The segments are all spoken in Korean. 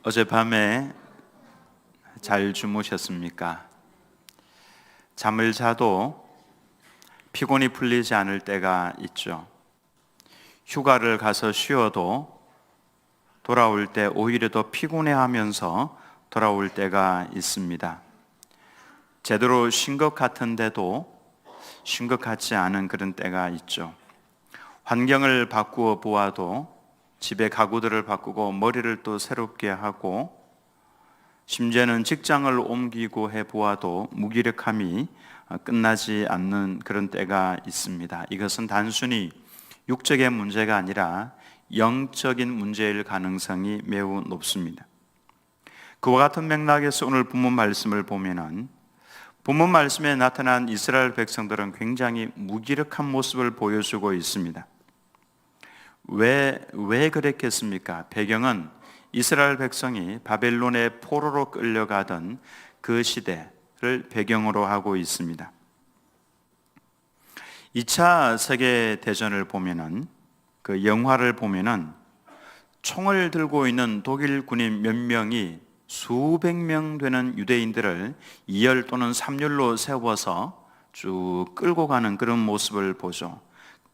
어젯밤에 잘 주무셨습니까? 잠을 자도 피곤이 풀리지 않을 때가 있죠. 휴가를 가서 쉬어도 돌아올 때 오히려 더 피곤해하면서 돌아올 때가 있습니다. 제대로 쉰 것 같은데도 쉰 것 같지 않은 그런 때가 있죠. 환경을 바꾸어 보아도 집의 가구들을 바꾸고 머리를 또 새롭게 하고 심지어는 직장을 옮기고 해보아도 무기력함이 끝나지 않는 그런 때가 있습니다. 이것은 단순히 육적인 문제가 아니라 영적인 문제일 가능성이 매우 높습니다. 그와 같은 맥락에서 오늘 본문 말씀을 보면은 본문 말씀에 나타난 이스라엘 백성들은 굉장히 무기력한 모습을 보여주고 있습니다. 왜 그랬겠습니까? 배경은 이스라엘 백성이 바벨론의 포로로 끌려가던 그 시대를 배경으로 하고 있습니다. 2차 세계대전을 보면은 그 영화를 보면은 총을 들고 있는 독일 군인 몇 명이 수백 명 되는 유대인들을 2열 또는 3열로 세워서 쭉 끌고 가는 그런 모습을 보죠.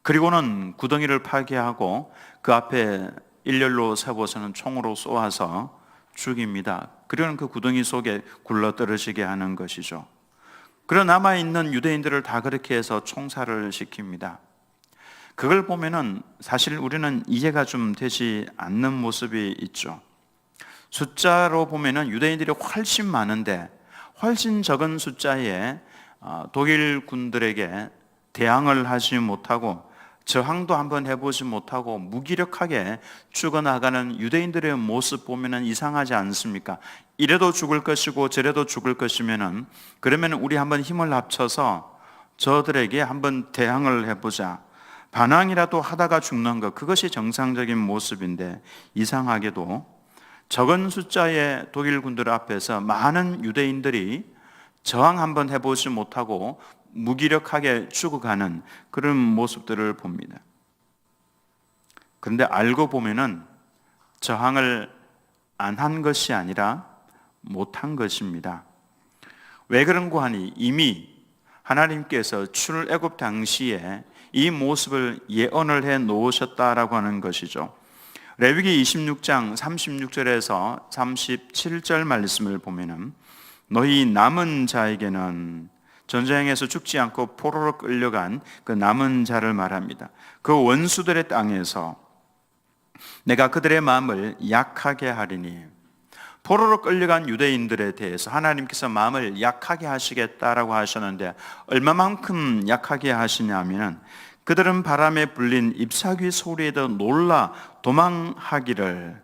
그리고는 구덩이를 파괴하고 그 앞에 1열로 세워서는 총으로 쏘아서 죽입니다. 그리고는 그 구덩이 속에 굴러떨어지게 하는 것이죠. 그런 남아있는 유대인들을 다 그렇게 해서 총살을 시킵니다. 그걸 보면은 사실 우리는 이해가 좀 되지 않는 모습이 있죠. 숫자로 보면은 유대인들이 훨씬 많은데 훨씬 적은 숫자에 독일 군들에게 대항을 하지 못하고 저항도 한번 해보지 못하고 무기력하게 죽어나가는 유대인들의 모습 보면은 이상하지 않습니까? 이래도 죽을 것이고 저래도 죽을 것이면은 그러면 우리 한번 힘을 합쳐서 저들에게 한번 대항을 해보자. 반항이라도 하다가 죽는 것, 그것이 정상적인 모습인데 이상하게도 적은 숫자의 독일 군들 앞에서 많은 유대인들이 저항 한번 해보지 못하고 무기력하게 죽어가는 그런 모습들을 봅니다. 그런데 알고 보면은 저항을 안 한 것이 아니라 못한 것입니다. 왜 그런고 하니 이미 하나님께서 출애굽 당시에 이 모습을 예언을 해 놓으셨다라고 하는 것이죠. 레위기 26장 36절에서 37절 말씀을 보면은 너희 남은 자에게는 전쟁에서 죽지 않고 포로로 끌려간 그 남은 자를 말합니다. 그 원수들의 땅에서 내가 그들의 마음을 약하게 하리니, 포로로 끌려간 유대인들에 대해서 하나님께서 마음을 약하게 하시겠다라고 하셨는데 얼마만큼 약하게 하시냐면은 그들은 바람에 불린 잎사귀 소리에도 놀라 도망하기를,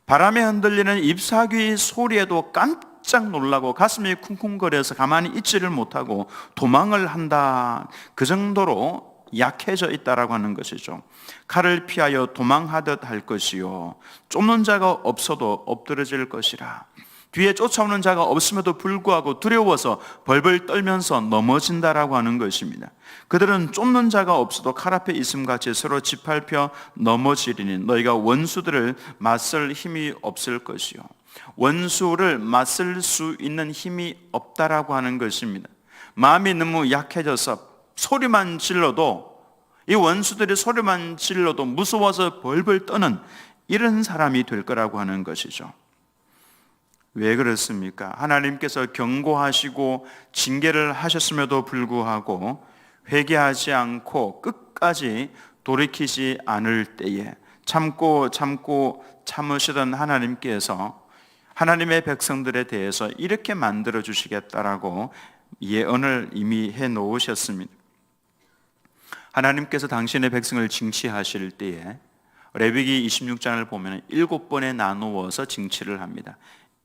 바람에 흔들리는 잎사귀 소리에도 깜짝 놀라고 가슴이 쿵쿵거려서 가만히 있지를 못하고 도망을 한다. 그 정도로 약해져 있다라고 하는 것이죠. 칼을 피하여 도망하듯 할 것이요 쫓는 자가 없어도 엎드러질 것이라. 뒤에 쫓아오는 자가 없음에도 불구하고 두려워서 벌벌 떨면서 넘어진다라고 하는 것입니다. 그들은 쫓는 자가 없어도 칼 앞에 있음같이 서로 짓밟혀 넘어지리니 너희가 원수들을 맞설 힘이 없을 것이요 원수를 맞설 수 있는 힘이 없다라고 하는 것입니다. 마음이 너무 약해져서 소리만 질러도, 이 원수들이 소리만 질러도 무서워서 벌벌 떠는 이런 사람이 될 거라고 하는 것이죠. 왜 그렇습니까? 하나님께서 경고하시고 징계를 하셨음에도 불구하고 회개하지 않고 끝까지 돌이키지 않을 때에 참고 참으시던 하나님께서 하나님의 백성들에 대해서 이렇게 만들어 주시겠다라고 예언을 이미 해 놓으셨습니다. 하나님께서 당신의 백성을 징치하실 때에 레위기 26장을 보면 7번에 나누어서 징치를 합니다.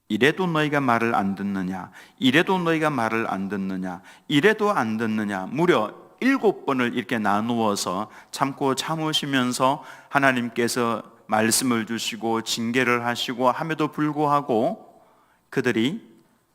이래도 너희가 말을 안 듣느냐, 이래도 너희가 말을 안 듣느냐, 이래도 안 듣느냐, 무려 7번을 이렇게 나누어서 참고 참으시면서 하나님께서 말씀을 주시고 징계를 하시고 함에도 불구하고 그들이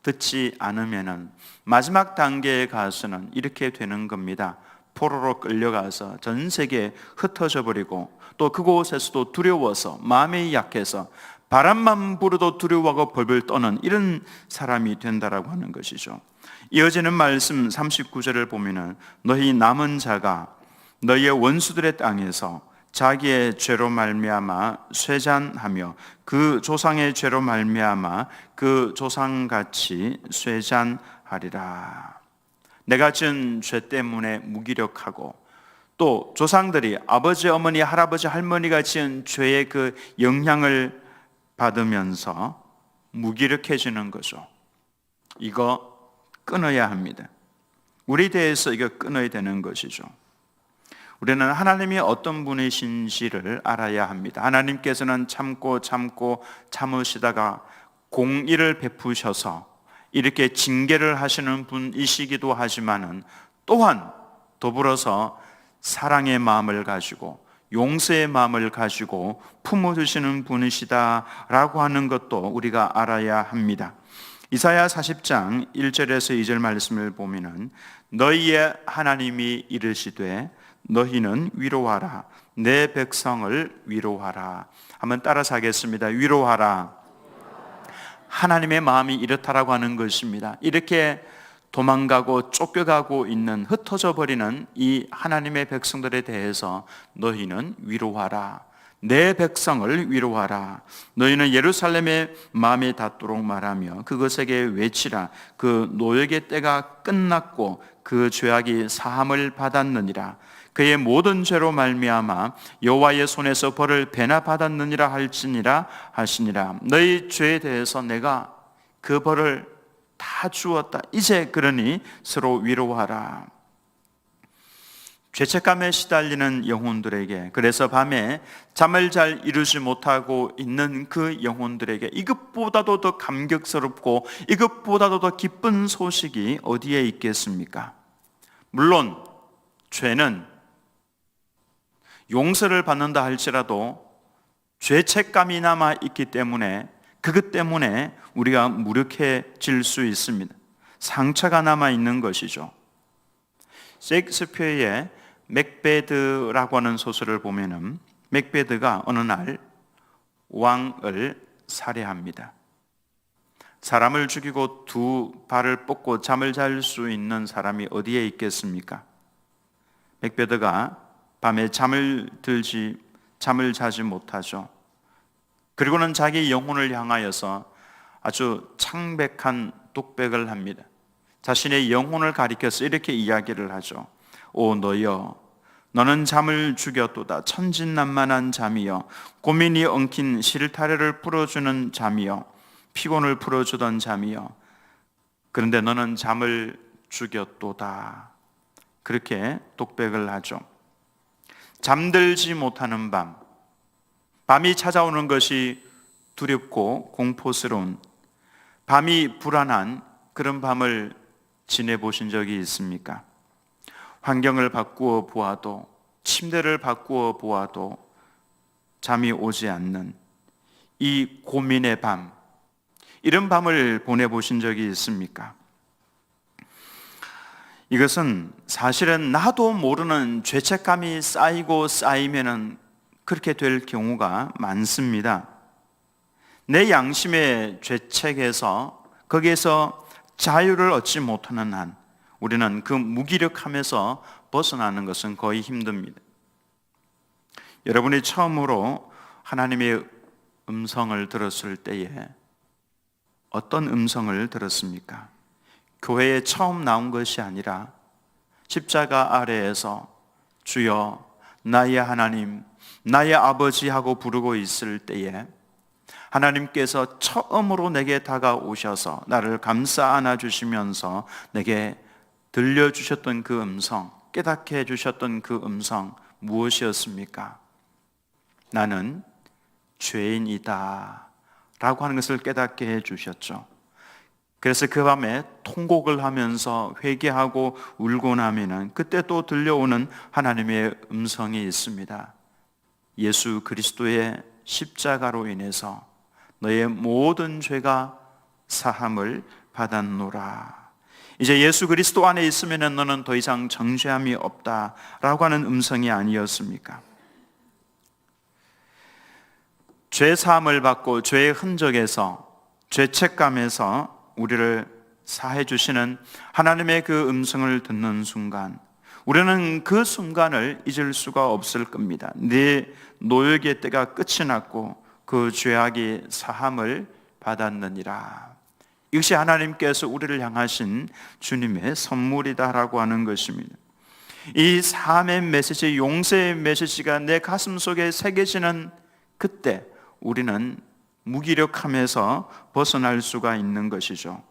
듣지 않으면은 마지막 단계에 가서는 이렇게 되는 겁니다. 포로로 끌려가서 전 세계에 흩어져 버리고 또 그곳에서도 두려워서 마음이 약해서 바람만 불어도 두려워하고 벌벌 떠는 이런 사람이 된다라고 하는 것이죠. 이어지는 말씀 39절을 보면은 너희 남은 자가 너희의 원수들의 땅에서 자기의 죄로 말미암아 쇠잔하며 그 조상의 죄로 말미암아 그 조상같이 쇠잔하리라. 내가 지은 죄 때문에 무기력하고 또 조상들이 아버지, 어머니, 할아버지, 할머니가 지은 죄의 그 영향을 받으면서 무기력해지는 거죠. 이거 끊어야 합니다. 우리 대해서 이거 끊어야 되는 것이죠. 우리는 하나님이 어떤 분이신지를 알아야 합니다. 하나님께서는 참고 참으시다가 공의를 베푸셔서 이렇게 징계를 하시는 분이시기도 하지만은 또한 더불어서 사랑의 마음을 가지고 용서의 마음을 가지고 품어주시는 분이시다라고 하는 것도 우리가 알아야 합니다. 이사야 40장 1절에서 2절 말씀을 보면은 너희의 하나님이 이르시되 너희는 위로하라 내 백성을 위로하라. 한번 따라서 하겠습니다. 위로하라. 하나님의 마음이 이렇다라고 하는 것입니다. 이렇게 도망가고 쫓겨가고 있는, 흩어져 버리는 이 하나님의 백성들에 대해서 너희는 위로하라. 내 백성을 위로하라. 너희는 예루살렘의 마음에 닿도록 말하며 그것에게 외치라. 그 노역의 때가 끝났고 그 죄악이 사함을 받았느니라. 그의 모든 죄로 말미암아 여호와의 손에서 벌을 배나 받았느니라 할지니라 하시니라. 너희 죄에 대해서 내가 그 벌을 다 주었다. 이제 그러니 서로 위로하라. 죄책감에 시달리는 영혼들에게, 그래서 밤에 잠을 잘 이루지 못하고 있는 그 영혼들에게 이것보다도 더 감격스럽고 이것보다도 더 기쁜 소식이 어디에 있겠습니까? 물론 죄는 용서를 받는다 할지라도 죄책감이 남아 있기 때문에 그것 때문에 우리가 무력해질 수 있습니다. 상처가 남아 있는 것이죠. 셰익스피어의 맥베드라고 하는 소설을 보면은 맥베드가 어느 날 왕을 살해합니다. 사람을 죽이고 두 발을 뻗고 잠을 잘 수 있는 사람이 어디에 있겠습니까? 맥베드가 밤에 잠을 자지 못하죠. 그리고는 자기 영혼을 향하여서 아주 창백한 독백을 합니다. 자신의 영혼을 가리켜서 이렇게 이야기를 하죠. 오 너여, 너는 잠을 죽였도다. 천진난만한 잠이여, 고민이 엉킨 실타래를 풀어주는 잠이여, 피곤을 풀어주던 잠이여, 그런데 너는 잠을 죽였도다. 그렇게 독백을 하죠. 잠들지 못하는 밤, 밤이 찾아오는 것이 두렵고 공포스러운, 밤이 불안한 그런 밤을 지내보신 적이 있습니까? 환경을 바꾸어 보아도, 침대를 바꾸어 보아도 잠이 오지 않는 이 고민의 밤, 이런 밤을 보내보신 적이 있습니까? 이것은 사실은 나도 모르는 죄책감이 쌓이고 쌓이면은 그렇게 될 경우가 많습니다. 내 양심의 죄책에서, 거기에서 자유를 얻지 못하는 한 우리는 그 무기력함에서 벗어나는 것은 거의 힘듭니다. 여러분이 처음으로 하나님의 음성을 들었을 때에 어떤 음성을 들었습니까? 교회에 처음 나온 것이 아니라 십자가 아래에서 주여 나의 하나님, 나의 아버지 하고 부르고 있을 때에 하나님께서 처음으로 내게 다가오셔서 나를 감싸 안아주시면서 내게 들려주셨던 그 음성, 깨닫게 해주셨던 그 음성 무엇이었습니까? 나는 죄인이다 라고 하는 것을 깨닫게 해주셨죠. 그래서 그 밤에 통곡을 하면서 회개하고 울고 나면은 그때 또 들려오는 하나님의 음성이 있습니다. 예수 그리스도의 십자가로 인해서 너의 모든 죄가 사함을 받았노라. 이제 예수 그리스도 안에 있으면 너는 더 이상 정죄함이 없다라고 하는 음성이 아니었습니까? 죄 사함을 받고 죄의 흔적에서, 죄책감에서 우리를 사해 주시는 하나님의 그 음성을 듣는 순간, 우리는 그 순간을 잊을 수가 없을 겁니다. 내 노역의 때가 끝이 났고 그 죄악이 사함을 받았느니라. 이것이 하나님께서 우리를 향하신 주님의 선물이다라고 하는 것입니다. 이 사함의 메시지, 용서의 메시지가 내 가슴 속에 새겨지는 그때 우리는 무기력함에서 벗어날 수가 있는 것이죠.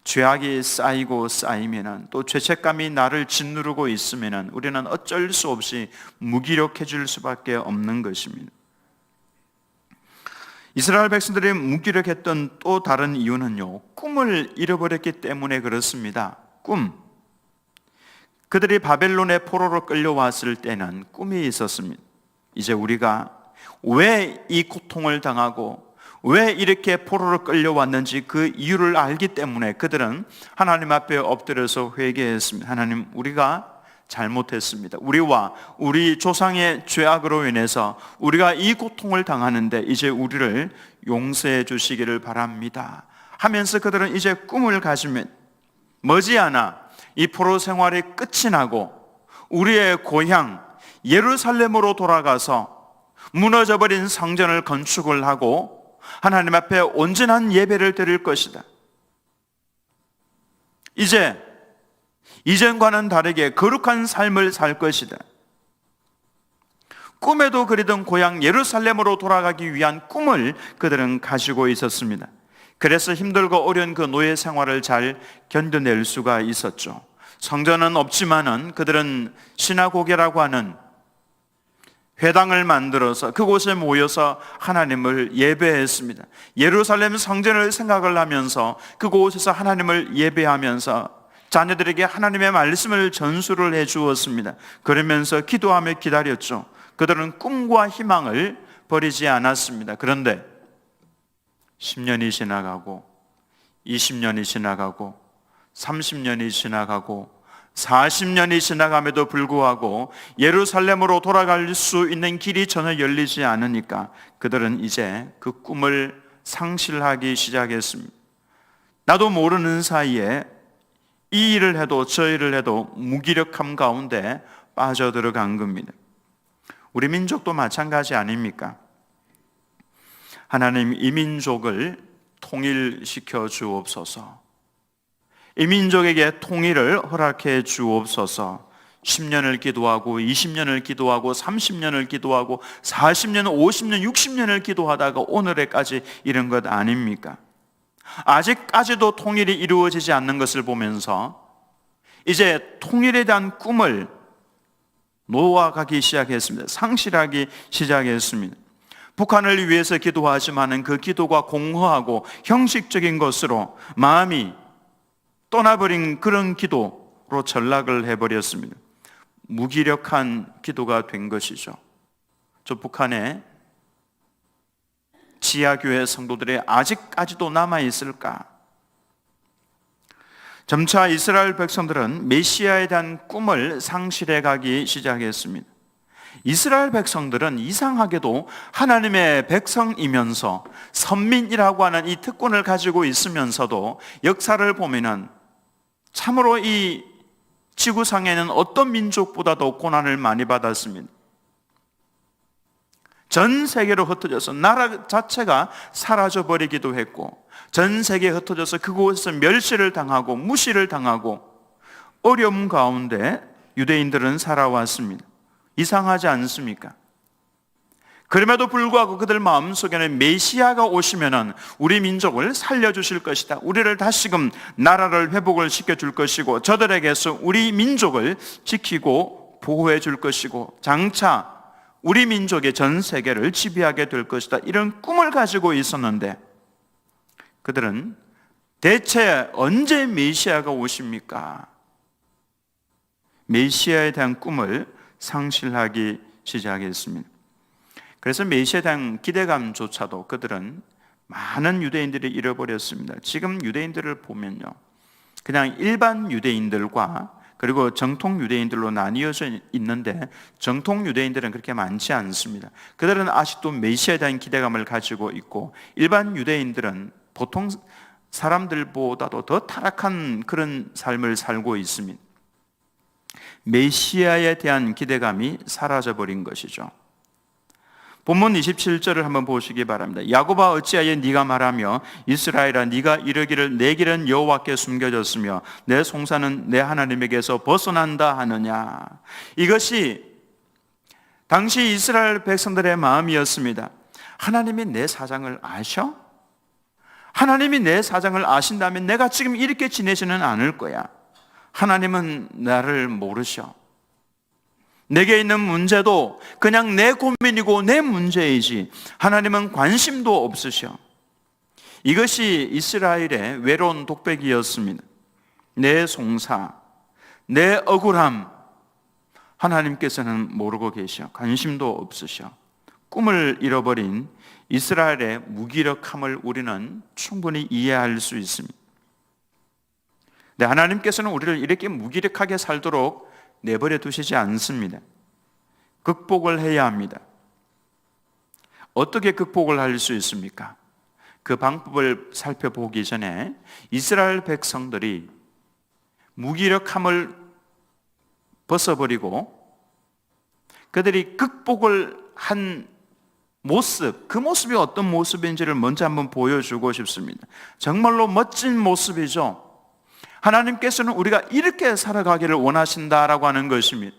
죄악이 쌓이고 쌓이면은, 또 죄책감이 나를 짓누르고 있으면은 우리는 어쩔 수 없이 무기력해질 수밖에 없는 것입니다. 이스라엘 백성들이 무기력했던 또 다른 이유는요, 꿈을 잃어버렸기 때문에 그렇습니다. 꿈. 그들이 바벨론의 포로로 끌려왔을 때는 꿈이 있었습니다. 이제 우리가 왜 이 고통을 당하고 왜 이렇게 포로로 끌려왔는지 그 이유를 알기 때문에 그들은 하나님 앞에 엎드려서 회개했습니다. 하나님, 우리가 잘못했습니다. 우리와 우리 조상의 죄악으로 인해서 우리가 이 고통을 당하는데 이제 우리를 용서해 주시기를 바랍니다 하면서 그들은 이제 꿈을 가지면 머지않아 이 포로 생활이 끝이 나고 우리의 고향 예루살렘으로 돌아가서 무너져버린 성전을 건축을 하고 하나님 앞에 온전한 예배를 드릴 것이다. 이제 이전과는 다르게 거룩한 삶을 살 것이다. 꿈에도 그리던 고향 예루살렘으로 돌아가기 위한 꿈을 그들은 가지고 있었습니다. 그래서 힘들고 어려운 그 노예 생활을 잘 견뎌낼 수가 있었죠. 성전은 없지만은 그들은 시나고게라고 하는 회당을 만들어서 그곳에 모여서 하나님을 예배했습니다. 예루살렘 성전을 생각을 하면서 그곳에서 하나님을 예배하면서 자녀들에게 하나님의 말씀을 전수를 해 주었습니다. 그러면서 기도하며 기다렸죠. 그들은 꿈과 희망을 버리지 않았습니다. 그런데 10년이 지나가고 20년이 지나가고 30년이 지나가고 40년이 지나감에도 불구하고 예루살렘으로 돌아갈 수 있는 길이 전혀 열리지 않으니까 그들은 이제 그 꿈을 상실하기 시작했습니다. 나도 모르는 사이에 이 일을 해도 저 일을 해도 무기력함 가운데 빠져들어간 겁니다. 우리 민족도 마찬가지 아닙니까? 하나님, 이 민족을 통일시켜 주옵소서. 이 민족에게 통일을 허락해 주옵소서. 10년을 기도하고 20년을 기도하고 30년을 기도하고 40년, 50년, 60년을 기도하다가 오늘에까지 이른 것 아닙니까? 아직까지도 통일이 이루어지지 않는 것을 보면서 이제 통일에 대한 꿈을 놓아가기 시작했습니다. 상실하기 시작했습니다. 북한을 위해서 기도하지만 그 기도가 공허하고 형식적인 것으로 마음이 떠나버린 그런 기도로 전락을 해버렸습니다. 무기력한 기도가 된 것이죠. 저 북한에 지하교회 성도들이 아직까지도 남아있을까? 점차 이스라엘 백성들은 메시아에 대한 꿈을 상실해 가기 시작했습니다. 이스라엘 백성들은 이상하게도 하나님의 백성이면서 선민이라고 하는 이 특권을 가지고 있으면서도 역사를 보면은 참으로 이 지구상에는 어떤 민족보다도 고난을 많이 받았습니다. 전 세계로 흩어져서 나라 자체가 사라져버리기도 했고 전 세계에 흩어져서 그곳에서 멸시를 당하고 무시를 당하고 어려움 가운데 유대인들은 살아왔습니다. 이상하지 않습니까? 그럼에도 불구하고 그들 마음속에는 메시아가 오시면은 우리 민족을 살려주실 것이다. 우리를 다시금 나라를 회복을 시켜줄 것이고 저들에게서 우리 민족을 지키고 보호해 줄 것이고 장차 우리 민족의 전 세계를 지배하게 될 것이다. 이런 꿈을 가지고 있었는데 그들은 대체 언제 메시아가 오십니까? 메시아에 대한 꿈을 상실하기 시작했습니다. 그래서 메시아에 대한 기대감조차도 그들은 많은 유대인들이 잃어버렸습니다. 지금 유대인들을 보면요, 그냥 일반 유대인들과 그리고 정통 유대인들로 나뉘어져 있는데 정통 유대인들은 그렇게 많지 않습니다. 그들은 아직도 메시아에 대한 기대감을 가지고 있고 일반 유대인들은 보통 사람들보다도 더 타락한 그런 삶을 살고 있습니다. 메시아에 대한 기대감이 사라져버린 것이죠. 본문 27절을 한번 보시기 바랍니다. 야곱아 어찌하여 네가 말하며 이스라엘아 네가 이르기를 내 길은 여호와께 숨겨졌으며 내 송사는 내 하나님에게서 벗어난다 하느냐. 이것이 당시 이스라엘 백성들의 마음이었습니다. 하나님이 내 사정을 아셔? 하나님이 내 사정을 아신다면 내가 지금 이렇게 지내지는 않을 거야. 하나님은 나를 모르셔. 내게 있는 문제도 그냥 내 고민이고 내 문제이지 하나님은 관심도 없으셔. 이것이 이스라엘의 외로운 독백이었습니다. 내 송사, 내 억울함 하나님께서는 모르고 계셔. 관심도 없으셔. 꿈을 잃어버린 이스라엘의 무기력함을 우리는 충분히 이해할 수 있습니다. 근데 하나님께서는 우리를 이렇게 무기력하게 살도록 내버려 두시지 않습니다. 극복을 해야 합니다. 어떻게 극복을 할 수 있습니까? 그 방법을 살펴보기 전에 이스라엘 백성들이 무기력함을 벗어버리고 그들이 극복을 한 모습, 그 모습이 어떤 모습인지를 먼저 한번 보여주고 싶습니다. 정말로 멋진 모습이죠. 하나님께서는 우리가 이렇게 살아가기를 원하신다라고 하는 것입니다.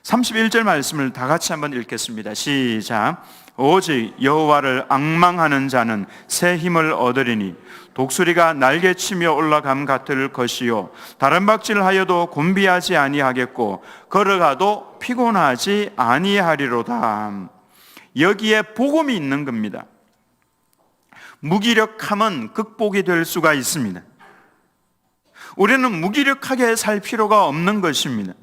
31절 말씀을 다 같이 한번 읽겠습니다. 시작. 오직 여호와를 앙망하는 자는 새 힘을 얻으리니 독수리가 날개치며 올라감 같을 것이요 다른 박질하여도 곤비하지 아니하겠고 걸어가도 피곤하지 아니하리로다. 여기에 복음이 있는 겁니다. 무기력함은 극복이 될 수가 있습니다. 우리는 무기력하게 살 필요가 없는 것입니다.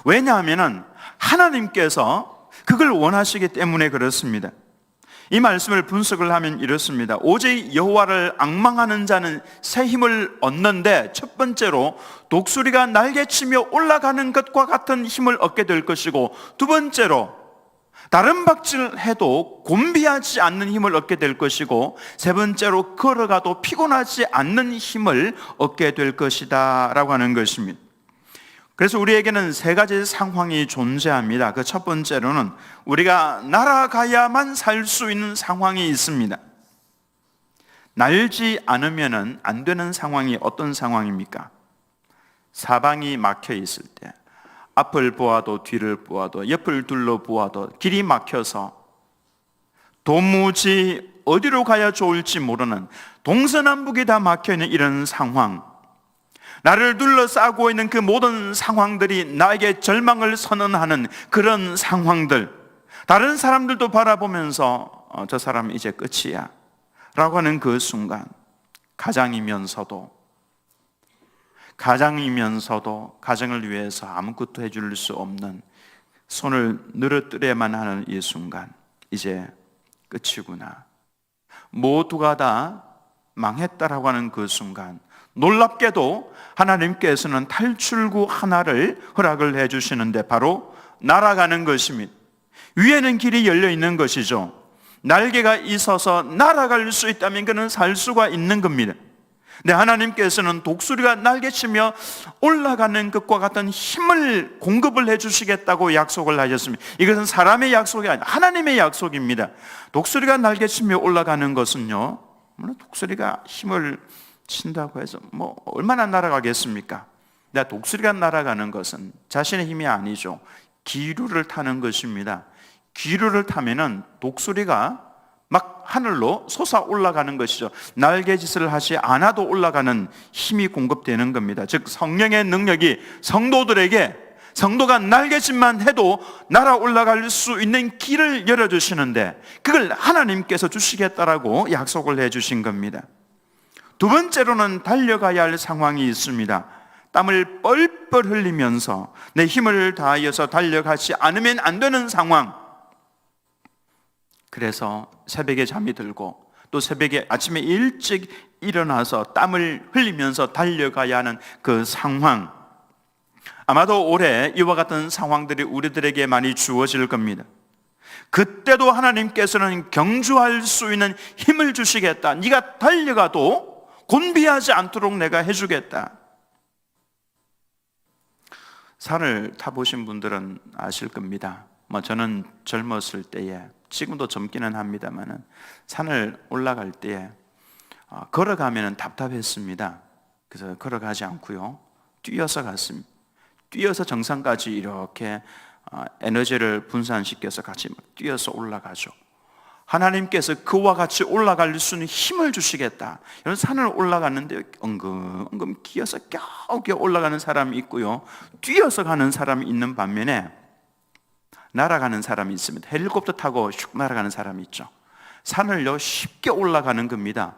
왜냐하면 하나님께서 그걸 원하시기 때문에 그렇습니다. 이 말씀을 분석을 하면 이렇습니다. 오직 여호와를 앙망하는 자는 새 힘을 얻는데 첫 번째로 독수리가 날개치며 올라가는 것과 같은 힘을 얻게 될 것이고 두 번째로 다른 박질해도 곤비하지 않는 힘을 얻게 될 것이고 세 번째로 걸어가도 피곤하지 않는 힘을 얻게 될 것이다 라고 하는 것입니다. 그래서 우리에게는 세 가지 상황이 존재합니다. 그 첫 번째로는 우리가 날아가야만 살 수 있는 상황이 있습니다. 날지 않으면 안 되는 상황이 어떤 상황입니까? 사방이 막혀 있을 때 앞을 보아도 뒤를 보아도 옆을 둘러보아도 길이 막혀서 도무지 어디로 가야 좋을지 모르는 동서남북이 다 막혀있는 이런 상황, 나를 둘러싸고 있는 그 모든 상황들이 나에게 절망을 선언하는 그런 상황들, 다른 사람들도 바라보면서 저 사람은 이제 끝이야 라고 하는 그 순간, 가장이면서도 가정을 위해서 아무것도 해줄 수 없는, 손을 늘어뜨려야만 하는 이 순간, 이제 끝이구나, 모두가 다 망했다라고 하는 그 순간, 놀랍게도 하나님께서는 탈출구 하나를 허락을 해주시는데 바로 날아가는 것입니다. 위에는 길이 열려 있는 것이죠. 날개가 있어서 날아갈 수 있다면 그는 살 수가 있는 겁니다. 근데 하나님께서는 독수리가 날개치며 올라가는 것과 같은 힘을 공급을 해주시겠다고 약속을 하셨습니다. 이것은 사람의 약속이 아니라 하나님의 약속입니다. 독수리가 날개치며 올라가는 것은요, 물론 독수리가 힘을 친다고 해서 얼마나 날아가겠습니까? 근데 독수리가 날아가는 것은 자신의 힘이 아니죠. 기류를 타는 것입니다. 기류를 타면은 독수리가 막 하늘로 솟아 올라가는 것이죠. 날개짓을 하지 않아도 올라가는 힘이 공급되는 겁니다. 즉 성령의 능력이 성도가 날개짓만 해도 날아 올라갈 수 있는 길을 열어주시는데 그걸 하나님께서 주시겠다라고 약속을 해주신 겁니다. 두 번째로는 달려가야 할 상황이 있습니다. 땀을 뻘뻘 흘리면서 내 힘을 다하여서 달려가지 않으면 안 되는 상황. 그래서 새벽에 잠이 들고 또 새벽에 아침에 일찍 일어나서 땀을 흘리면서 달려가야 하는 그 상황, 아마도 올해 이와 같은 상황들이 우리들에게 많이 주어질 겁니다. 그때도 하나님께서는 경주할 수 있는 힘을 주시겠다. 네가 달려가도 곤비하지 않도록 내가 해주겠다. 산을 타보신 분들은 아실 겁니다. 저는 젊었을 때에, 지금도 젊기는 합니다만 산을 올라갈 때에 걸어가면 답답했습니다. 그래서 걸어가지 않고요, 뛰어서 갔습니다. 뛰어서 정상까지 이렇게 에너지를 분산시켜서 같이 뛰어서 올라가죠. 하나님께서 그와 같이 올라갈 수 있는 힘을 주시겠다. 이런 산을 올라갔는데 엉금엉금 기어서 겨우겨우 올라가는 사람이 있고요, 뛰어서 가는 사람이 있는 반면에 날아가는 사람이 있습니다. 헬리콥터 타고 슉 날아가는 사람이 있죠. 산을요 쉽게 올라가는 겁니다.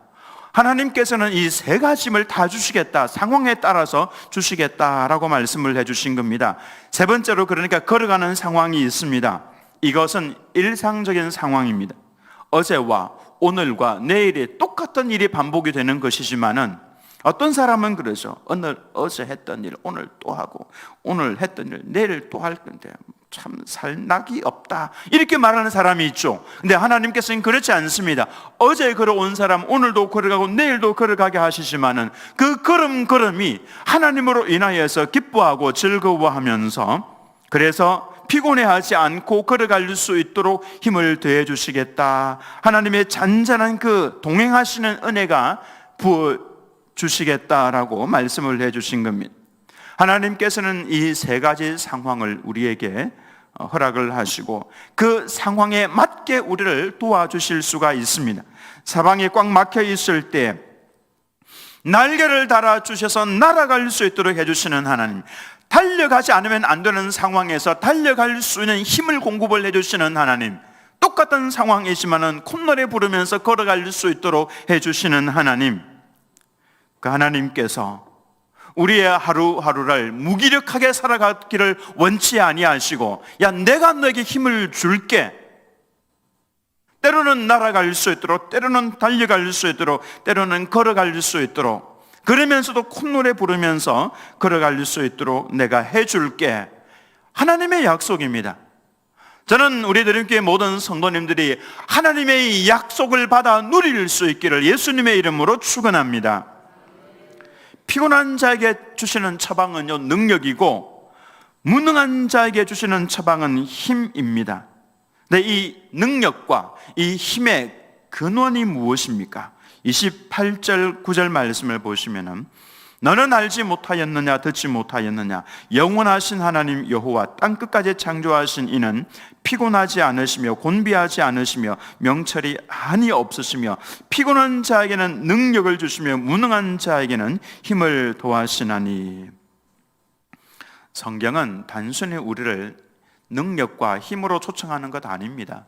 하나님께서는 이 세 가지 힘을 다 주시겠다, 상황에 따라서 주시겠다라고 말씀을 해주신 겁니다. 세 번째로, 그러니까 걸어가는 상황이 있습니다. 이것은 일상적인 상황입니다. 어제와 오늘과 내일이 똑같은 일이 반복이 되는 것이지만은, 어떤 사람은 그러죠. 어제 했던 일 오늘 또 하고, 오늘 했던 일 내일 또 할 건데 참 살락이 없다, 이렇게 말하는 사람이 있죠. 근데 하나님께서는 그렇지 않습니다. 어제 걸어온 사람 오늘도 걸어가고 내일도 걸어가게 하시지만은 그 걸음이 하나님으로 인하여서 기뻐하고 즐거워하면서, 그래서 피곤해하지 않고 걸어갈 수 있도록 힘을 더해 주시겠다. 하나님의 잔잔한 그 동행하시는 은혜가 부어 주시겠다라고 말씀을 해 주신 겁니다. 하나님께서는 이 세 가지 상황을 우리에게 허락을 하시고 그 상황에 맞게 우리를 도와주실 수가 있습니다. 사방이 꽉 막혀 있을 때 날개를 달아주셔서 날아갈 수 있도록 해주시는 하나님, 달려가지 않으면 안 되는 상황에서 달려갈 수 있는 힘을 공급을 해주시는 하나님, 똑같은 상황이지만은 콧노래 부르면서 걸어갈 수 있도록 해주시는 하나님, 그 하나님께서 우리의 하루하루를 무기력하게 살아가기를 원치 아니하시고, 야 내가 너에게 힘을 줄게, 때로는 날아갈 수 있도록, 때로는 달려갈 수 있도록, 때로는 걸어갈 수 있도록, 그러면서도 콧노래 부르면서 걸어갈 수 있도록 내가 해줄게, 하나님의 약속입니다. 저는 우리 드림교회 모든 성도님들이 하나님의 약속을 받아 누릴 수 있기를 예수님의 이름으로 축원합니다. 피곤한 자에게 주시는 처방은요 능력이고, 무능한 자에게 주시는 처방은 힘입니다. 근데 이 능력과 이 힘의 근원이 무엇입니까? 28절 9절 말씀을 보시면은, 너는 알지 못하였느냐, 듣지 못하였느냐, 영원하신 하나님 여호와 땅끝까지 창조하신 이는 피곤하지 않으시며 곤비하지 않으시며 명철이 한이 없으시며 피곤한 자에게는 능력을 주시며 무능한 자에게는 힘을 더하시나니. 성경은 단순히 우리를 능력과 힘으로 초청하는 것 아닙니다.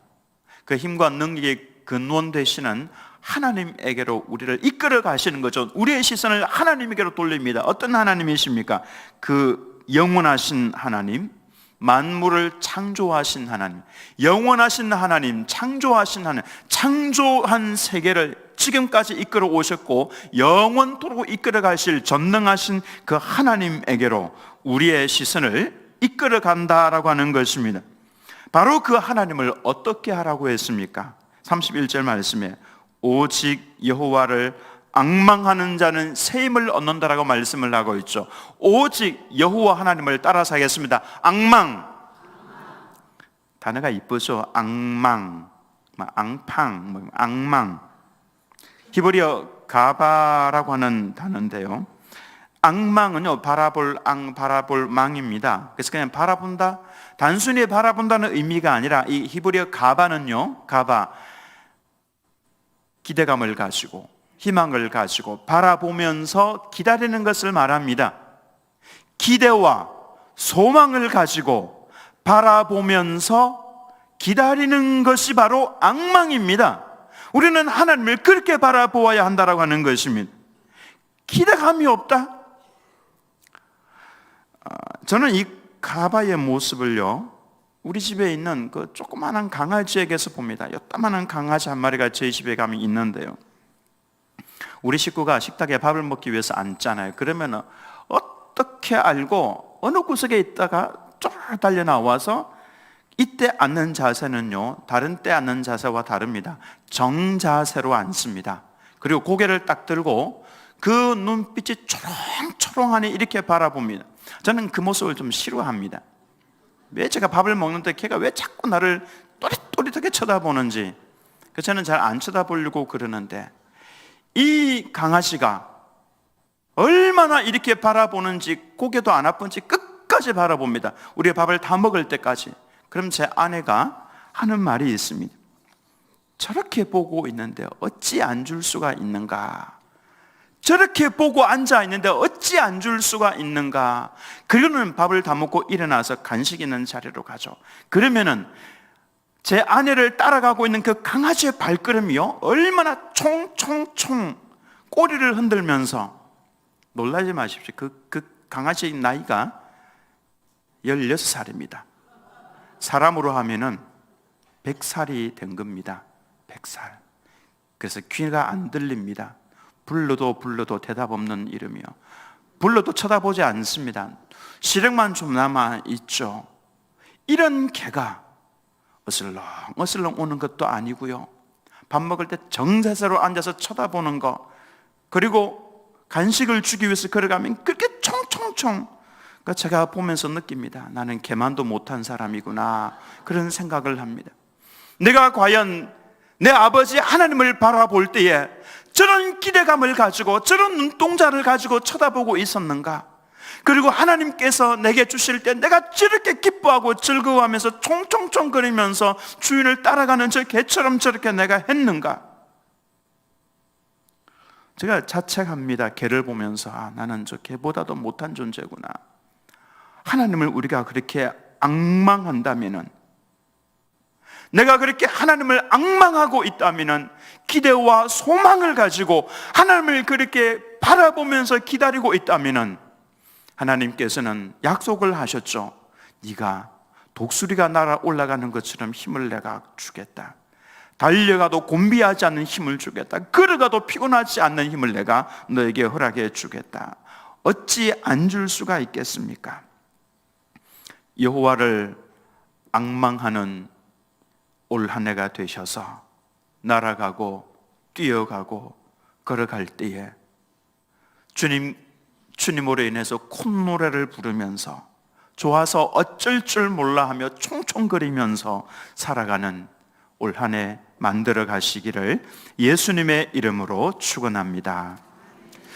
그 힘과 능력의 근원 되시는 하나님에게로 우리를 이끌어 가시는 거죠. 우리의 시선을 하나님에게로 돌립니다. 어떤 하나님이십니까? 그 영원하신 하나님, 만물을 창조하신 하나님, 영원하신 하나님, 창조하신 하나님, 창조한 세계를 지금까지 이끌어 오셨고 영원토록 이끌어 가실 전능하신 그 하나님에게로 우리의 시선을 이끌어 간다라고 하는 것입니다. 바로 그 하나님을 어떻게 하라고 했습니까? 31절 말씀에 오직 여호와를 앙망하는 자는 새 힘을 얻는다라고 말씀을 하고 있죠. 오직 여호와 하나님을 따라서 하겠습니다. 앙망, 단어가 이쁘죠. 앙망, 앙팡, 앙망. 히브리어 가바라고 하는 단어인데요, 앙망은요 바라볼 바라볼 망입니다. 그래서 그냥 바라본다, 단순히 바라본다는 의미가 아니라 이 히브리어 가바는요, 가바, 기대감을 가지고 희망을 가지고 바라보면서 기다리는 것을 말합니다. 기대와 소망을 가지고 바라보면서 기다리는 것이 바로 앙망입니다. 우리는 하나님을 그렇게 바라보아야 한다고 하는 것입니다. 기대감이 없다? 저는 이 가바의 모습을요 우리 집에 있는 그 조그마한 강아지에게서 봅니다. 요따만한 강아지 한 마리가 저희 집에 가면 있는데요, 우리 식구가 식탁에 밥을 먹기 위해서 앉잖아요. 그러면 어떻게 알고 어느 구석에 있다가 쫄 달려 나와서, 이때 앉는 자세는요 다른 때 앉는 자세와 다릅니다. 정자세로 앉습니다. 그리고 고개를 딱 들고 그 눈빛이 초롱초롱하니 이렇게 바라봅니다. 저는 그 모습을 좀 싫어합니다. 왜 제가 밥을 먹는데 걔가 왜 자꾸 나를 또릿또릿하게 쳐다보는지, 그래서 저는 잘 안 쳐다보려고 그러는데, 이 강아지가 얼마나 이렇게 바라보는지, 고개도 안 아픈지 끝까지 바라봅니다. 우리가 밥을 다 먹을 때까지. 그럼 제 아내가 하는 말이 있습니다. 저렇게 보고 있는데 어찌 안 줄 수가 있는가? 저렇게 보고 앉아 있는데 어찌 안 줄 수가 있는가? 그러고는 밥을 다 먹고 일어나서 간식 있는 자리로 가죠. 그러면은 제 아내를 따라가고 있는 그 강아지의 발걸음이요, 얼마나 총총총 꼬리를 흔들면서, 놀라지 마십시오. 그 강아지의 나이가 16살입니다. 사람으로 하면은 100살이 된 겁니다. 100살. 그래서 귀가 안 들립니다. 불러도 대답 없는 이름이요. 불러도 쳐다보지 않습니다. 시력만 좀 남아 있죠. 이런 개가 어슬렁 오는 것도 아니고요, 밥 먹을 때 정자세로 앉아서 쳐다보는 거, 그리고 간식을 주기 위해서 걸어가면 그렇게 총총총, 그러니까 제가 보면서 느낍니다. 나는 개만도 못한 사람이구나, 그런 생각을 합니다. 내가 과연 내 아버지 하나님을 바라볼 때에 저런 기대감을 가지고, 저런 눈동자를 가지고 쳐다보고 있었는가? 그리고 하나님께서 내게 주실 때 내가 저렇게 기뻐하고 즐거워하면서 총총총 거리면서 주인을 따라가는 저 개처럼 저렇게 내가 했는가? 제가 자책합니다. 개를 보면서, 나는 저 개보다도 못한 존재구나. 하나님을 우리가 그렇게 앙망한다면은, 내가 그렇게 하나님을 앙망하고 있다면은, 기대와 소망을 가지고 하나님을 그렇게 바라보면서 기다리고 있다면은, 하나님께서는 약속을 하셨죠. 네가 독수리가 날아 올라가는 것처럼 힘을 내가 주겠다. 달려가도 곤비하지 않는 힘을 주겠다. 걸어가도 피곤하지 않는 힘을 내가 너에게 허락해 주겠다. 어찌 안 줄 수가 있겠습니까? 여호와를 앙망하는 올 한 해가 되셔서 날아가고 뛰어가고 걸어갈 때에 주님으로 인해서 콧노래를 부르면서 좋아서 어쩔 줄 몰라 하며 총총거리면서 살아가는 올 한 해 만들어 가시기를 예수님의 이름으로 축원합니다.